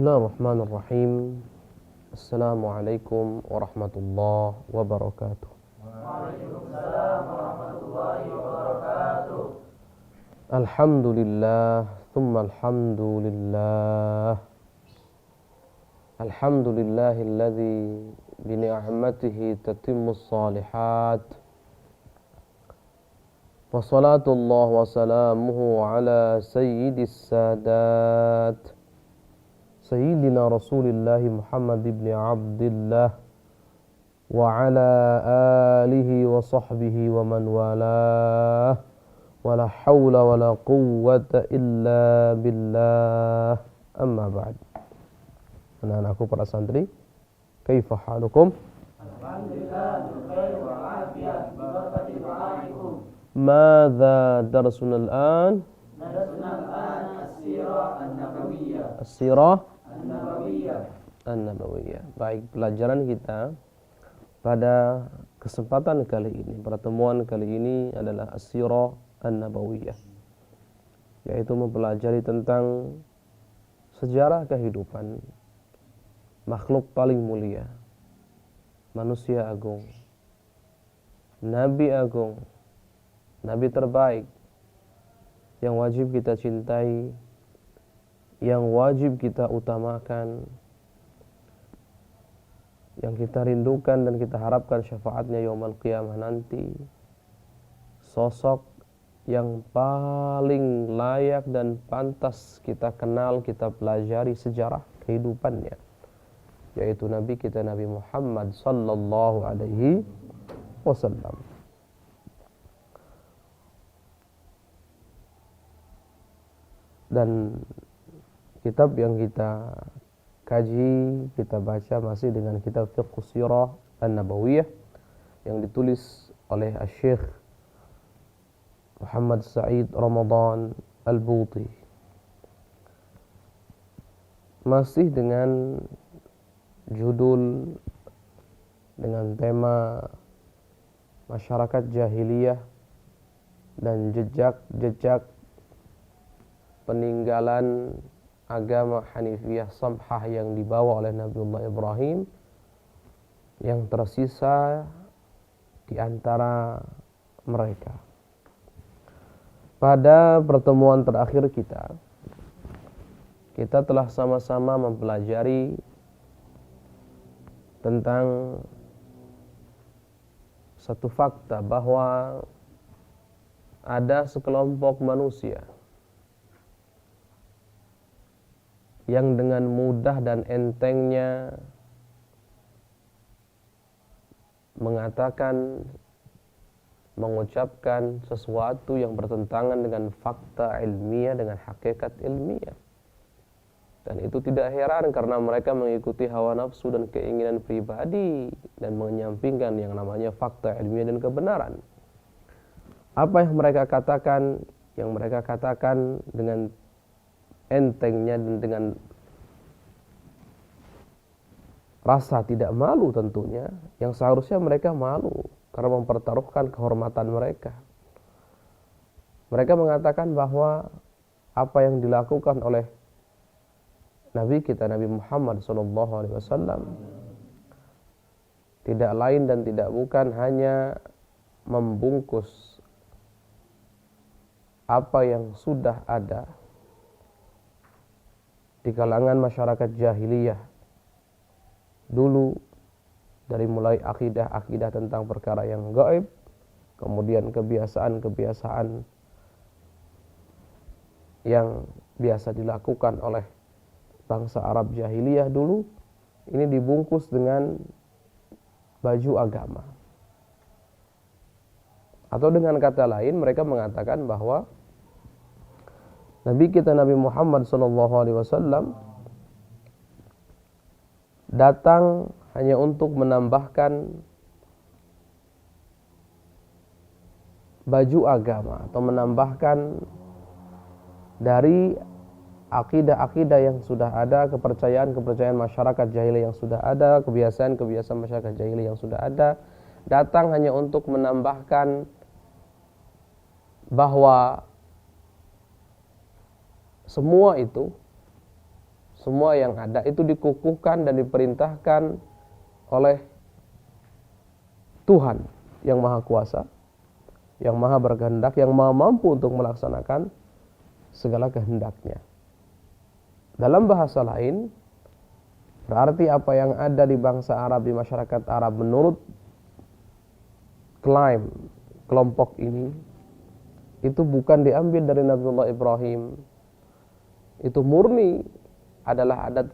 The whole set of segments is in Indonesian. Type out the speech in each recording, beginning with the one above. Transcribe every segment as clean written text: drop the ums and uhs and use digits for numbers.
Bismillahirrahmanirrahim. Assalamualaikum warahmatullahi wabarakatuh. Waalaikumsalam warahmatullahi wabarakatuh. Alhamdulillah, thumma alhamdulillah. Alhamdulillahilladzi bini'matihi tatimmus salihat. Wassalatullah wa salamuhu ala sayyidis sadat Sayyidina Rasulillahi Muhammad ibn Abdillah wa ala alihi wa sahbihi wa man walah wa la hawla wa la quwwata illa billah amma ba'd. Anak-anakku para santri, kaifa halukum? Alhamdulillah, khair wa afiyah bi barakati du'aikum. Madza darsuna al-an? Darasna al-an as-sirah an-nabawiyyah. As-sirah An-nabawiyah. An-Nabawiyah. Baik, pelajaran kita pada kesempatan kali ini, pertemuan kali ini adalah As-Sirah An-Nabawiyah, yaitu mempelajari tentang sejarah kehidupan makhluk paling mulia, manusia agung, nabi agung, nabi terbaik yang wajib kita cintai, yang wajib kita utamakan, yang kita rindukan dan kita harapkan syafaatnya yaumul qiyamah nanti. Sosok yang paling layak dan pantas kita kenal, kita pelajari sejarah kehidupannya, yaitu Nabi kita Nabi Muhammad sallallahu alaihi wasallam. Dan kitab yang kita kaji, kita baca masih dengan kitab Fiqh Sirah An-Nabawiyah yang ditulis oleh Syekh Muhammad Sa'id Ramadan Al-Buti. Masih dengan judul, dengan tema masyarakat jahiliyah dan jejak-jejak peninggalan agama Hanifiyah Samhah yang dibawa oleh Nabiullah Ibrahim, yang tersisa di antara mereka. Pada pertemuan terakhir kita telah sama-sama mempelajari tentang satu fakta bahwa ada sekelompok manusia yang dengan mudah dan entengnya mengatakan, mengucapkan sesuatu yang bertentangan dengan fakta ilmiah, dengan hakikat ilmiah. Dan itu tidak heran karena mereka mengikuti hawa nafsu dan keinginan pribadi dan menyampingkan yang namanya fakta ilmiah dan kebenaran. Apa yang mereka katakan? Yang mereka katakan dengan entengnya dan dengan rasa tidak malu tentunya, yang seharusnya mereka malu karena mempertaruhkan kehormatan mereka. Mereka mengatakan bahwa apa yang dilakukan oleh Nabi kita Nabi Muhammad SAW tidak lain dan tidak bukan hanya membungkus apa yang sudah ada di kalangan masyarakat jahiliyah dulu, dari mulai akidah tentang perkara yang gaib, kemudian kebiasaan-kebiasaan yang biasa dilakukan oleh bangsa Arab jahiliyah dulu, ini dibungkus dengan baju agama. Atau dengan kata lain, mereka mengatakan bahwa Nabi kita Nabi Muhammad SAW datang hanya untuk menambahkan baju agama atau menambahkan dari akidah-akidah yang sudah ada, kepercayaan-kepercayaan masyarakat jahiliyah yang sudah ada, kebiasaan-kebiasaan masyarakat jahiliyah yang sudah ada, datang hanya untuk menambahkan bahwa semua itu, semua yang ada itu dikukuhkan dan diperintahkan oleh Tuhan yang Maha Kuasa, yang Maha Berkehendak, yang Maha Mampu untuk melaksanakan segala kehendaknya. Dalam bahasa lain, berarti apa yang ada di bangsa Arab, di masyarakat Arab menurut klaim kelompok ini, itu bukan diambil dari Nabiullah Ibrahim. Itu murni adalah adat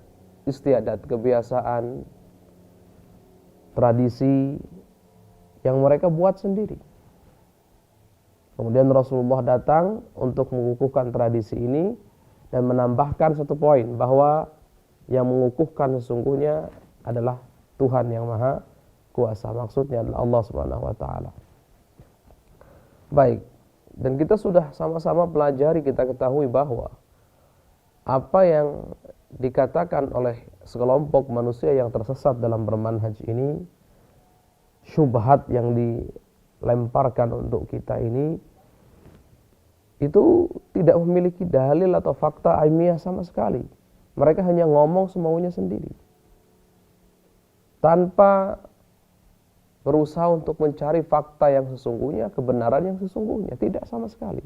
istiadat, kebiasaan, tradisi yang mereka buat sendiri. Kemudian Rasulullah datang untuk mengukuhkan tradisi ini dan menambahkan satu poin, bahwa yang mengukuhkan sesungguhnya adalah Tuhan yang Maha Kuasa. Maksudnya adalah Allah Subhanahu wa taala. Baik, dan kita sudah sama-sama pelajari, kita ketahui bahwa apa yang dikatakan oleh sekelompok manusia yang tersesat dalam bermanhaj ini, syubhat yang dilemparkan untuk kita ini, itu tidak memiliki dalil atau fakta ilmiah sama sekali. Mereka hanya ngomong semaunya sendiri, tanpa berusaha untuk mencari fakta yang sesungguhnya, kebenaran yang sesungguhnya. Tidak sama sekali.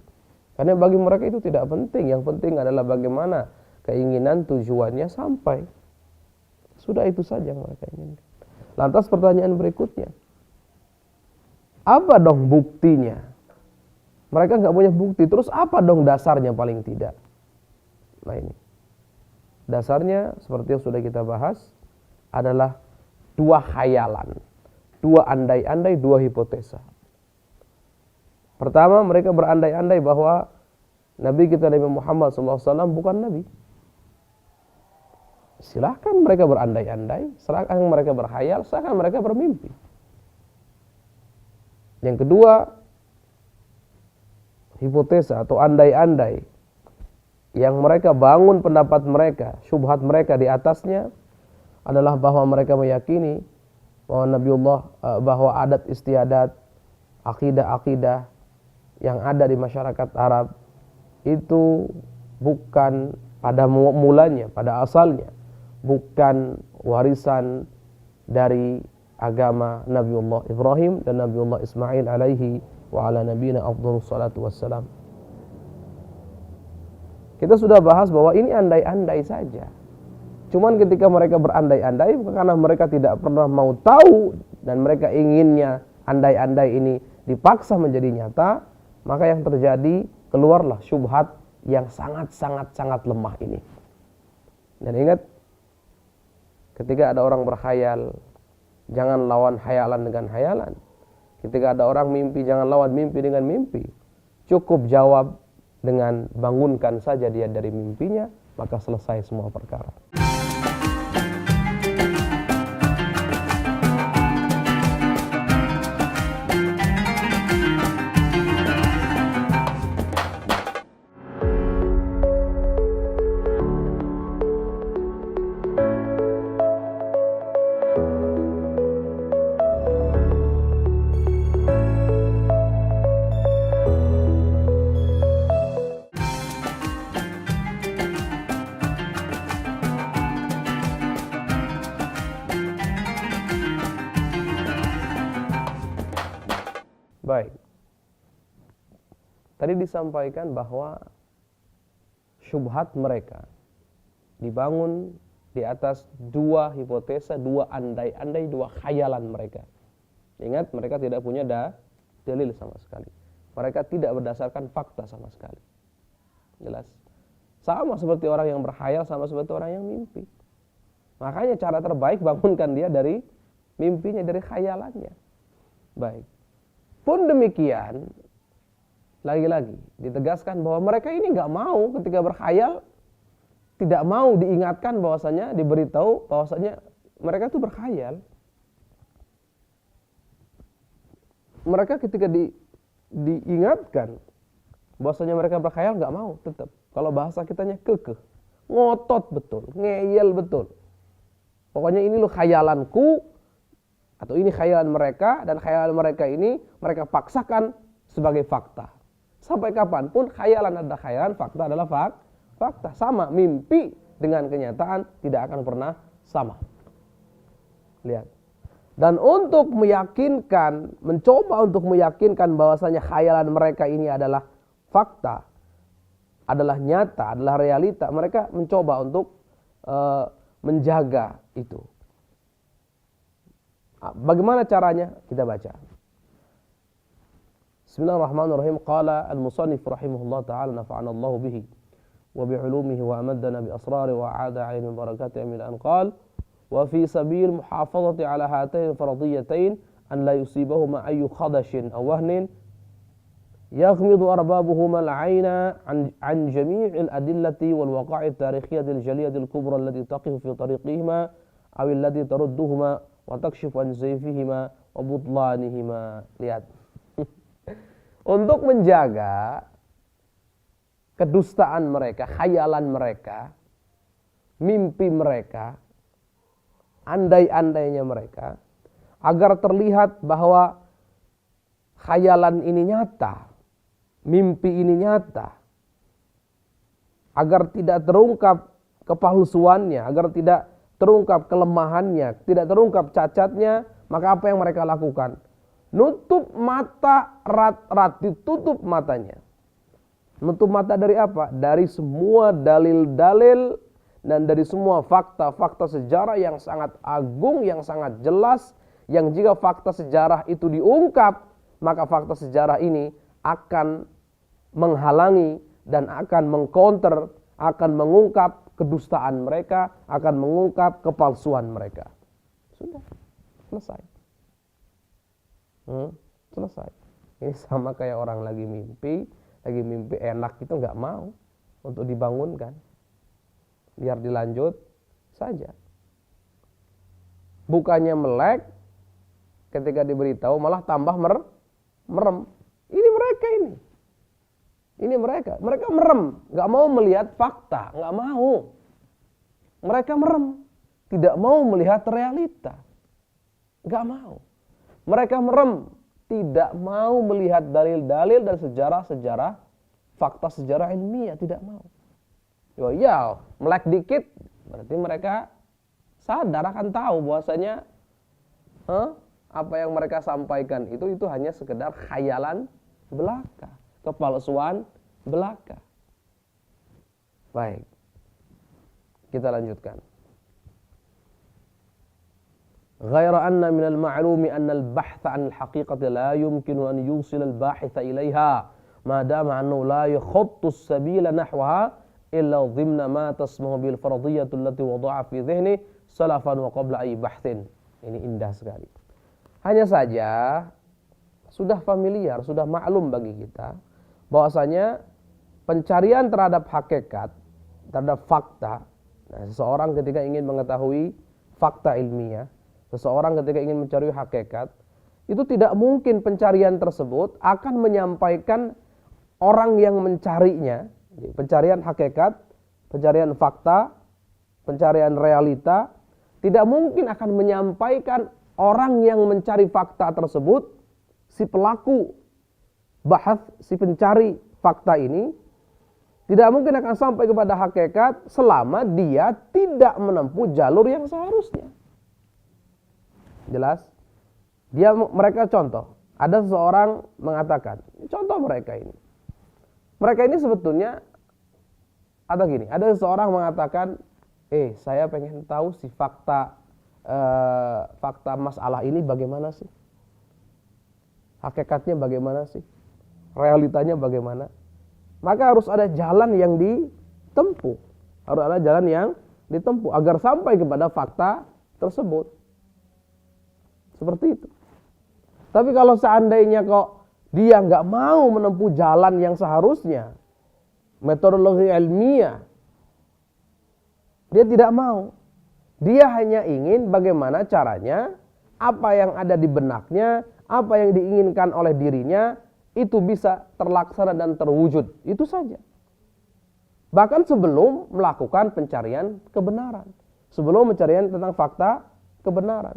Karena bagi mereka itu tidak penting. Yang penting adalah bagaimana keinginan tujuannya sampai. Sudah itu saja yang mereka inginkan. Lantas pertanyaan berikutnya, apa dong buktinya? Mereka nggak punya bukti. Terus apa dong dasarnya paling tidak? Nah ini. Dasarnya seperti yang sudah kita bahas adalah dua khayalan, dua andai-andai, dua hipotesa. Pertama, mereka berandai-andai bahwa Nabi kita Nabi Muhammad SAW bukan Nabi. Silahkan mereka berandai-andai, silahkan mereka berkhayal, silahkan mereka bermimpi. Yang kedua, hipotesa atau andai-andai yang mereka bangun pendapat mereka, syubhat mereka di atasnya adalah bahwa mereka meyakini bahwa Nabiullah, bahwa adat istiadat, akidah-akidah yang ada di masyarakat Arab itu bukan pada mulanya, pada asalnya, bukan warisan dari agama Nabiullah Ibrahim dan Nabiullah Ismail alaihi wa ala nabiyina afdhalus salatu wassalam. Kita sudah bahas bahwa ini andai-andai saja. Cuman ketika mereka berandai-andai bukan karena mereka tidak pernah mau tahu dan mereka inginnya andai-andai ini dipaksa menjadi nyata, maka yang terjadi keluarlah syubhat yang sangat lemah ini. Dan ingat, ketika ada orang berkhayal, jangan lawan khayalan dengan khayalan. Ketika ada orang mimpi, jangan lawan mimpi dengan mimpi. Cukup jawab dengan bangunkan saja dia dari mimpinya, maka selesai semua perkara. Baik. Tadi disampaikan bahwa syubhat mereka dibangun di atas dua hipotesa, dua andai-andai, dua khayalan mereka. Ingat, mereka tidak punya dalil sama sekali. Mereka tidak berdasarkan fakta sama sekali. Jelas? Sama seperti orang yang berkhayal, sama seperti orang yang mimpi. Makanya cara terbaik bangunkan dia dari mimpinya, dari khayalannya. Baik. Pun demikian, lagi-lagi ditegaskan bahwa mereka ini nggak mau ketika berkhayal, tidak mau diingatkan bahwasanya, diberitahu bahwasanya mereka itu berkhayal. Mereka ketika diingatkan bahwasanya mereka berkhayal, nggak mau tetap. Kalau bahasa kitanya kekeh, ngotot betul, ngeyel betul. Pokoknya ini loh khayalanku, atau ini khayalan mereka, dan khayalan mereka ini mereka paksakan sebagai fakta. Sampai kapanpun khayalan adalah khayalan, fakta adalah fakta. Sama, mimpi dengan kenyataan tidak akan pernah sama. Lihat. Dan untuk meyakinkan, mencoba untuk meyakinkan bahwasanya khayalan mereka ini adalah fakta, adalah nyata, adalah realita, mereka mencoba untuk menjaga itu. Bagaimana caranya? Kita baca. Bismillahirrahmanirrahim. Qala al-musannif rahimahullah ta'ala nafa'ana Allah bihi wa bi'ulumihi wa amaddana bi asrari wa a'ada 'alaina min barakatihi min an qala wa fi sabil muhafazati 'ala hatain faradiyyatain an la yusibahuma ayyu khadashin aw wahnin yaghmidu arbabuhuma al-'ayna an jami'il adillati wal waqa'i at-tarikhiyati al-jaliyati al-kubra allati taqifu fi tariqihima aw allati tarudduhuma wa takshifu an zayfihima wa butlanihima. Lihat. Untuk menjaga kedustaan mereka, khayalan mereka, mimpi mereka, andai-andainya mereka, agar terlihat bahwa khayalan ini nyata, mimpi ini nyata, agar tidak terungkap kepalsuannya, agar tidak terungkap kelemahannya, tidak terungkap cacatnya, maka apa yang mereka lakukan? Nutup mata, rat ditutup matanya. Nutup mata dari apa? Dari semua dalil-dalil dan dari semua fakta-fakta sejarah yang sangat agung, yang sangat jelas, yang jika fakta sejarah itu diungkap, maka fakta sejarah ini akan menghalangi dan akan mengcounter, akan mengungkap kedustaan mereka, akan mengungkap kepalsuan mereka. Sudah, selesai. Selesai. Ini sama kayak orang lagi mimpi enak itu nggak mau untuk dibangunkan, biar dilanjut saja. Bukannya melek, ketika diberitahu malah tambah merem. Ini mereka merem, nggak mau melihat fakta, nggak mau. Mereka merem, tidak mau melihat realita, nggak mau. Mereka merem, tidak mau melihat dalil-dalil dan sejarah-sejarah, fakta sejarah ilmiah, tidak mau. Ya, melek dikit, berarti mereka sadar akan tahu bahwasanya apa yang mereka sampaikan itu hanya sekedar khayalan belaka, kepalsuan belaka. Baik, kita lanjutkan. غير أن من المعلوم أن البحث عن الحقيقة لا يمكن أن يوصل الباحث إليها ما دام أنه لا يخط السبيل نحوها إلا ضمن ما تسمى بالفرضية التي وضعها في ذهنه سلفا وقبل أي بحث. Ini indah sekali. Hanya saja sudah familiar, sudah maklum bagi kita bahwasanya pencarian terhadap hakikat, terhadap fakta. Nah, seseorang ketika ingin mengetahui fakta ilmiah, seseorang ketika ingin mencari hakikat, itu tidak mungkin pencarian tersebut akan menyampaikan orang yang mencarinya. Pencarian hakikat, pencarian fakta, pencarian realita, tidak mungkin akan menyampaikan orang yang mencari fakta tersebut, si pelaku bahas, si pencari fakta ini, tidak mungkin akan sampai kepada hakikat selama dia tidak menempuh jalur yang seharusnya. Jelas? Mereka contoh. Ada seseorang mengatakan, contoh mereka ini. Mereka ini sebetulnya atau gini, ada seseorang mengatakan, saya pengen tahu si fakta masalah ini bagaimana sih? Hakikatnya bagaimana sih? Realitanya bagaimana? Maka harus ada jalan yang ditempuh. Harus ada jalan yang ditempuh agar sampai kepada fakta tersebut. Seperti itu. Tapi kalau seandainya kok dia nggak mau menempuh jalan yang seharusnya, metodologi ilmiah, dia tidak mau. Dia hanya ingin bagaimana caranya, apa yang ada di benaknya, apa yang diinginkan oleh dirinya, itu bisa terlaksana dan terwujud. Itu saja. Bahkan sebelum melakukan pencarian kebenaran. Sebelum pencarian tentang fakta kebenaran.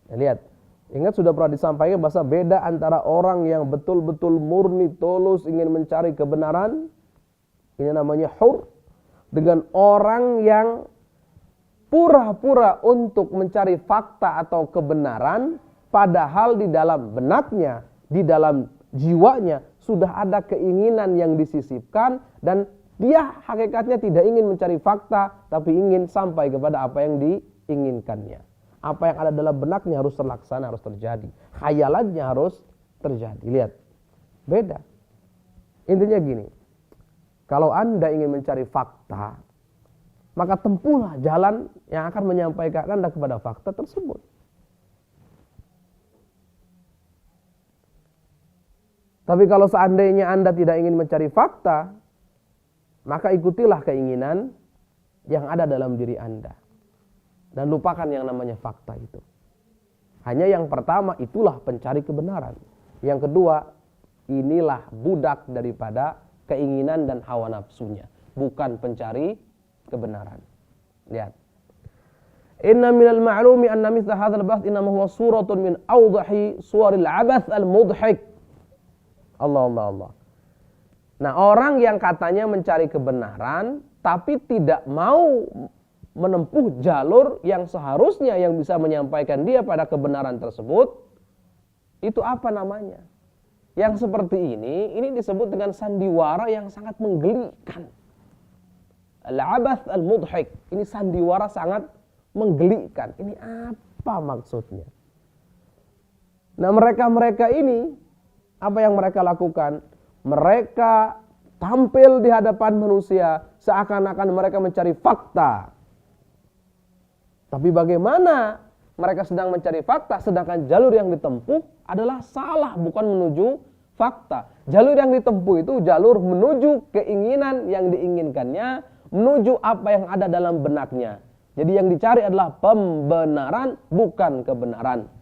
Nah, lihat. Ingat sudah pernah disampaikan bahasa beda antara orang yang betul-betul murni, tulus ingin mencari kebenaran. Ini namanya hur. dengan orang yang pura-pura untuk mencari fakta atau kebenaran, padahal di dalam benaknya, di dalam jiwanya sudah ada keinginan yang disisipkan, dan dia hakikatnya tidak ingin mencari fakta, tapi ingin sampai kepada apa yang diinginkannya. Apa yang ada dalam benaknya harus terlaksana, harus terjadi. Khayalannya harus terjadi. Lihat, beda. Intinya gini, kalau Anda ingin mencari fakta, maka tempuhlah jalan yang akan menyampaikan Anda kepada fakta tersebut. Tapi kalau seandainya Anda tidak ingin mencari fakta, maka ikutilah keinginan yang ada dalam diri Anda. Dan lupakan yang namanya fakta itu. Hanya yang pertama, itulah pencari kebenaran. Yang kedua, inilah budak daripada keinginan dan hawa nafsunya, bukan pencari kebenaran. Lihat. Inna minal ma'lumi anna mithla hadzal bahth innama huwa suratun min awdahi suwaril abath al-mudhik. Allah. Nah, orang yang katanya mencari kebenaran tapi tidak mau menempuh jalur yang seharusnya yang bisa menyampaikan dia pada kebenaran tersebut, itu apa namanya? Yang seperti ini disebut dengan sandiwara yang sangat menggelikan. Al-abath al-mudhik. Ini sandiwara sangat menggelikan. Ini apa maksudnya? Nah, mereka ini, apa yang mereka lakukan? Mereka tampil di hadapan manusia seakan-akan mereka mencari fakta. Tapi bagaimana mereka sedang mencari fakta, sedangkan jalur yang ditempuh adalah salah, bukan menuju fakta. Jalur yang ditempuh itu jalur menuju keinginan yang diinginkannya, menuju apa yang ada dalam benaknya. Jadi yang dicari adalah pembenaran, bukan kebenaran.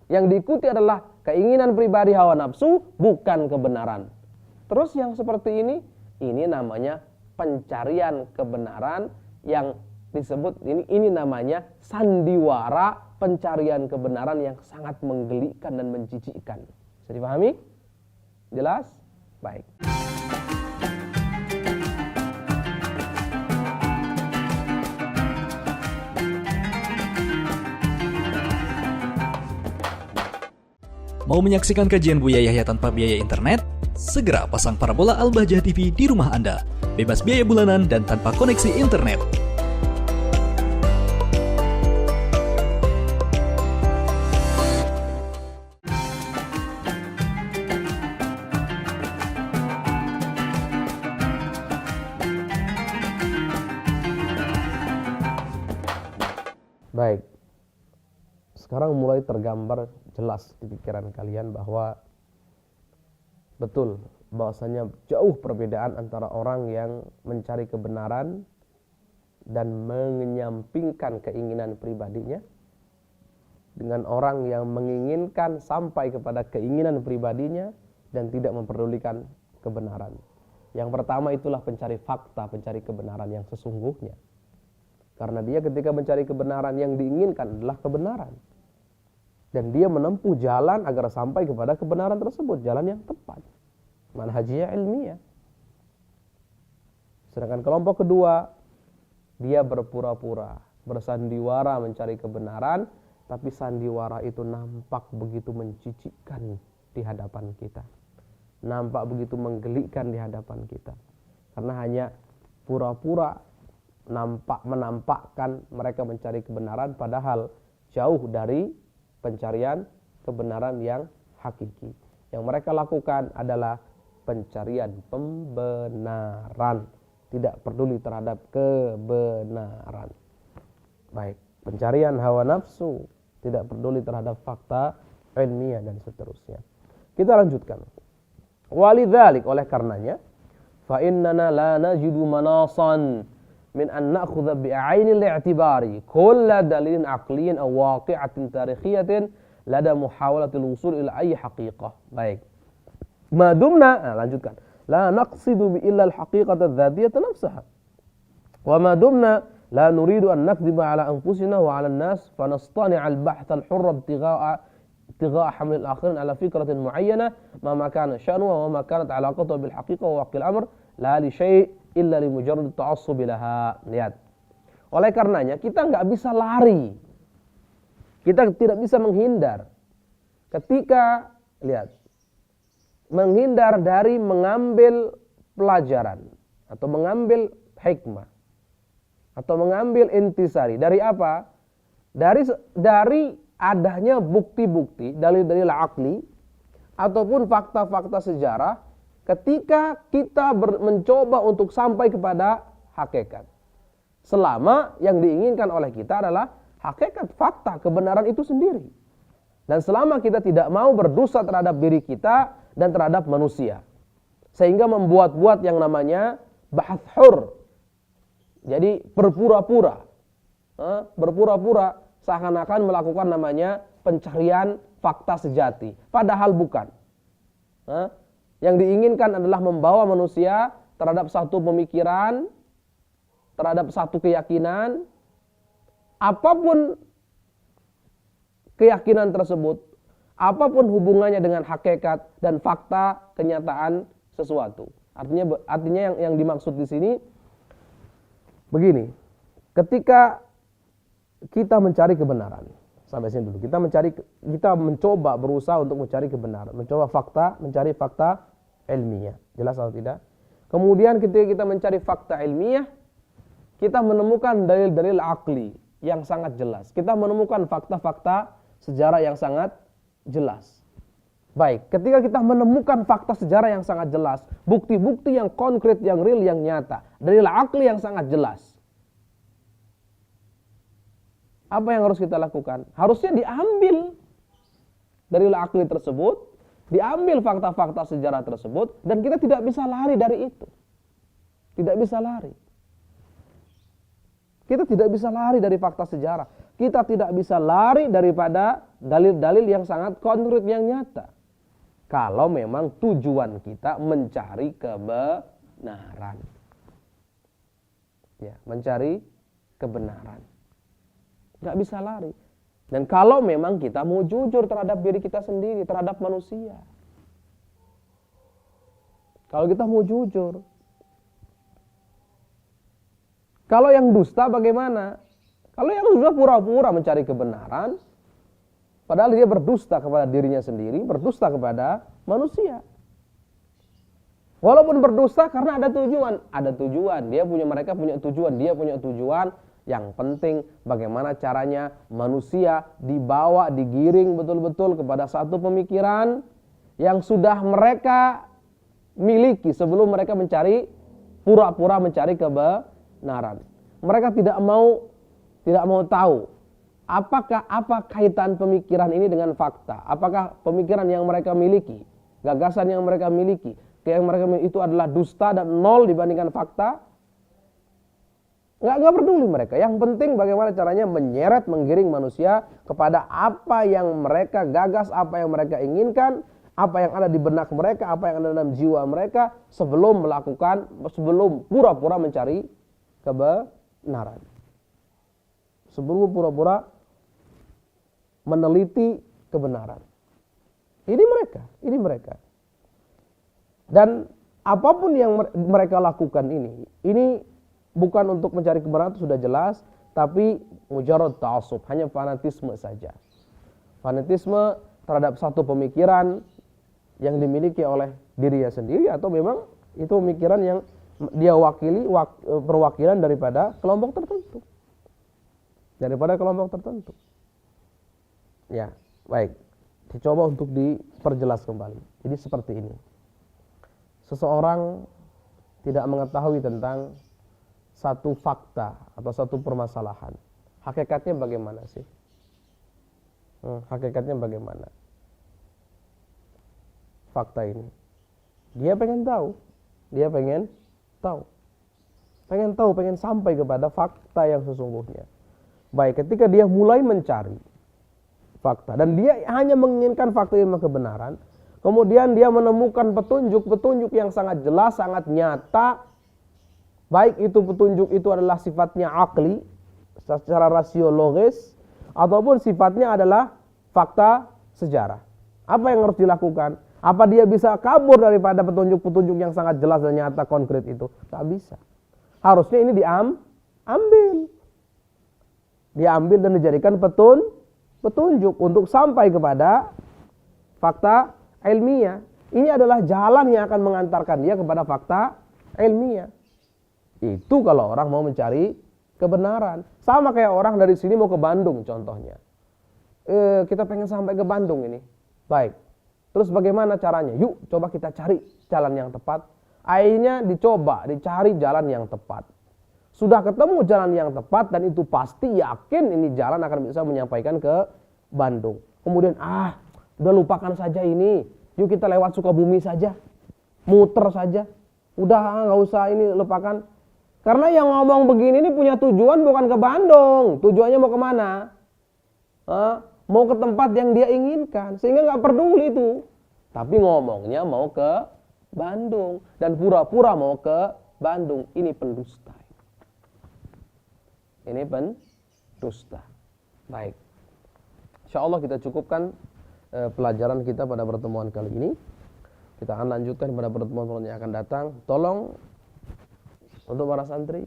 Yang diikuti adalah keinginan pribadi, hawa nafsu, bukan kebenaran. Terus yang seperti ini namanya pencarian kebenaran, yang disebut ini namanya sandiwara pencarian kebenaran yang sangat menggelikan dan menjijikkan. Bisa dipahami? Jelas? Baik. Mau menyaksikan kajian Buya Yahya tanpa biaya internet? Segera pasang parabola Al-Bahjah TV di rumah Anda. Bebas biaya bulanan dan tanpa koneksi internet. Baik. Sekarang mulai tergambar jelas di pikiran kalian bahwa betul bahwasanya jauh perbedaan antara orang yang mencari kebenaran dan menyampingkan keinginan pribadinya dengan orang yang menginginkan sampai kepada keinginan pribadinya dan tidak memperdulikan kebenaran. Yang pertama itulah pencari fakta, pencari kebenaran yang sesungguhnya. Karena dia ketika mencari kebenaran yang diinginkan adalah kebenaran. Dan dia menempuh jalan agar sampai kepada kebenaran tersebut, jalan yang tepat. Manhajiyah ilmiah. Sedangkan kelompok kedua, dia berpura-pura, bersandiwara mencari kebenaran, tapi sandiwara itu nampak begitu menjijikkan di hadapan kita. Nampak begitu menggelikan di hadapan kita. Karena hanya pura-pura menampakkan mereka mencari kebenaran, padahal jauh dari pencarian kebenaran yang hakiki. Yang mereka lakukan adalah pencarian pembenaran, tidak peduli terhadap kebenaran. Baik, pencarian hawa nafsu, tidak peduli terhadap fakta ilmiah dan seterusnya. Kita lanjutkan. Walidzalik, oleh karenanya, fa innana la najidu manasan min an na'khudha bi'ainil i'tibari kull dalilin aqliyin aw waqi'atin tarikhiyatin lada muhawalatil wusul ila ayyi haqiqah. Baik. Madumna, lanjutkan. La naqsidu bi illa al-haqiqata adh-dhatiyata nafsaha. Wa madumna la nuridu an nakdhiba ala anfusina wa ala an-nas fa nastani' al-bahth al-hurr ibtigha'a haml al-akhirin ala fikratin mu'ayyana ma kana sha'nu wa ma kanat 'alaqatuhu bil haqiqah wa waqi' al-amr la li shay' illa li mujarrad ta'assub laha. Lihat. Oleh karenanya kita nggak bisa lari. Kita tidak bisa menghindar. Ketika lihat menghindar dari mengambil pelajaran atau mengambil hikmah atau mengambil intisari dari apa? Dari adanya bukti-bukti, dalil-dalil akli ataupun fakta-fakta sejarah ketika kita mencoba untuk sampai kepada hakikat. Selama yang diinginkan oleh kita adalah hakikat, fakta, kebenaran itu sendiri. Dan selama kita tidak mau berdosa terhadap diri kita dan terhadap manusia. Sehingga membuat-buat yang namanya bahats hur. Jadi berpura-pura. Berpura-pura seakan-akan melakukan namanya pencarian fakta sejati. Padahal bukan. Yang diinginkan adalah membawa manusia terhadap satu pemikiran, terhadap satu keyakinan. Apapun keyakinan tersebut, apapun hubungannya dengan hakikat dan fakta kenyataan sesuatu. Artinya yang dimaksud di sini begini. Ketika kita mencari kebenaran, sampai sini dulu. Kita mencoba berusaha untuk mencari kebenaran, mencari fakta ilmiah. Jelas atau tidak? Kemudian ketika kita mencari fakta ilmiah, kita menemukan dalil-dalil akli yang sangat jelas. Kita menemukan fakta-fakta sejarah yang sangat jelas. Baik, ketika kita menemukan fakta sejarah yang sangat jelas, bukti-bukti yang konkret, yang real, yang nyata, dalil akli yang sangat jelas, apa yang harus kita lakukan? Harusnya diambil dalil akli tersebut, diambil fakta-fakta sejarah tersebut, dan kita tidak bisa lari dari itu. Tidak bisa lari. Kita tidak bisa lari dari fakta sejarah. Kita tidak bisa lari daripada dalil-dalil yang sangat konkret, yang nyata. Kalau memang tujuan kita mencari kebenaran. Ya, mencari kebenaran. Nggak bisa lari. Dan kalau memang kita mau jujur terhadap diri kita sendiri, terhadap manusia. Kalau kita mau jujur. Kalau yang dusta bagaimana? Kalau yang sudah pura-pura mencari kebenaran, padahal dia berdusta kepada dirinya sendiri, berdusta kepada manusia. Walaupun berdusta karena ada tujuan. Mereka punya tujuan, dia punya tujuan. Yang penting bagaimana caranya manusia dibawa, digiring betul-betul kepada satu pemikiran yang sudah mereka miliki sebelum mereka pura-pura mencari kebenaran. Mereka tidak mau tahu apa kaitan pemikiran ini dengan fakta. Apakah pemikiran yang mereka miliki, gagasan yang mereka miliki, yang mereka miliki itu adalah dusta dan nol dibandingkan fakta? Nggak peduli mereka. Yang penting bagaimana caranya menyeret, menggiring manusia kepada apa yang mereka gagas, apa yang mereka inginkan, apa yang ada di benak mereka, apa yang ada dalam jiwa mereka sebelum pura-pura mencari kebenaran. Sebelum pura-pura meneliti kebenaran. Ini mereka. Dan apapun yang mereka lakukan ini bukan untuk mencari kebenaran, itu sudah jelas, tapi mujarrad ta'assub, hanya fanatisme saja. Fanatisme terhadap satu pemikiran yang dimiliki oleh dirinya sendiri, atau memang itu pemikiran yang dia perwakilan daripada kelompok tertentu. Ya, baik. Dicoba untuk diperjelas kembali. Jadi seperti ini. Seseorang tidak mengetahui tentang satu fakta atau satu permasalahan. Hakikatnya bagaimana sih? Hakikatnya bagaimana? Fakta ini. Dia pengen tahu. Pengen sampai kepada fakta yang sesungguhnya. Baik, ketika dia mulai mencari fakta dan dia hanya menginginkan fakta ilmu kebenaran, kemudian dia menemukan petunjuk yang sangat jelas, sangat nyata, baik itu petunjuk itu adalah sifatnya akli, secara rasiologis, ataupun sifatnya adalah fakta sejarah. Apa yang harus dilakukan? Apa dia bisa kabur daripada petunjuk-petunjuk yang sangat jelas dan nyata konkret itu? Tak bisa. Harusnya ini diambil dan dijadikan petunjuk untuk sampai kepada fakta ilmiah. Ini adalah jalan yang akan mengantarkan dia kepada fakta ilmiah. Itu kalau orang mau mencari kebenaran. Sama kayak orang dari sini mau ke Bandung contohnya. Kita pengen sampai ke Bandung ini. Baik. Terus bagaimana caranya? Yuk coba kita cari jalan yang tepat. Akhirnya dicari jalan yang tepat. Sudah ketemu jalan yang tepat dan itu pasti yakin ini jalan akan bisa menyampaikan ke Bandung. Kemudian udah lupakan saja ini. Yuk kita lewat Sukabumi saja. Muter saja. Udah nggak usah ini lupakan. Karena yang ngomong begini ini punya tujuan bukan ke Bandung. Tujuannya mau kemana? Mau ke tempat yang dia inginkan, sehingga nggak peduli itu. Tapi ngomongnya mau ke Bandung dan pura-pura mau ke Bandung. Ini pendusta. Ini pendusta. Baik. Insya Allah kita cukupkan pelajaran kita pada pertemuan kali ini. Kita akan lanjutkan pada pertemuan yang akan datang. Tolong untuk para santri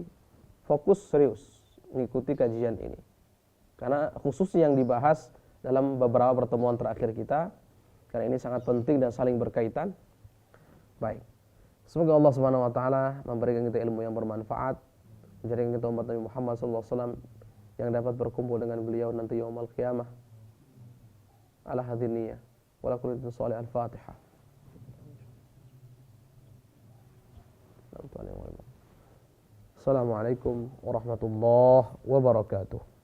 fokus serius mengikuti kajian ini. Karena khusus yang dibahas dalam beberapa pertemuan terakhir kita, karena ini sangat penting dan saling berkaitan. Baik. Semoga Allah Subhanahu wa taala memberikan kita ilmu yang bermanfaat, menjadikan kita umat Nabi Muhammad sallallahu alaihi wasallam yang dapat berkumpul dengan beliau nanti yaumul qiyamah. Ala hadhihi niyyah wa la kullu salih al-Fatihah. Assalamualaikum warahmatullahi wabarakatuh.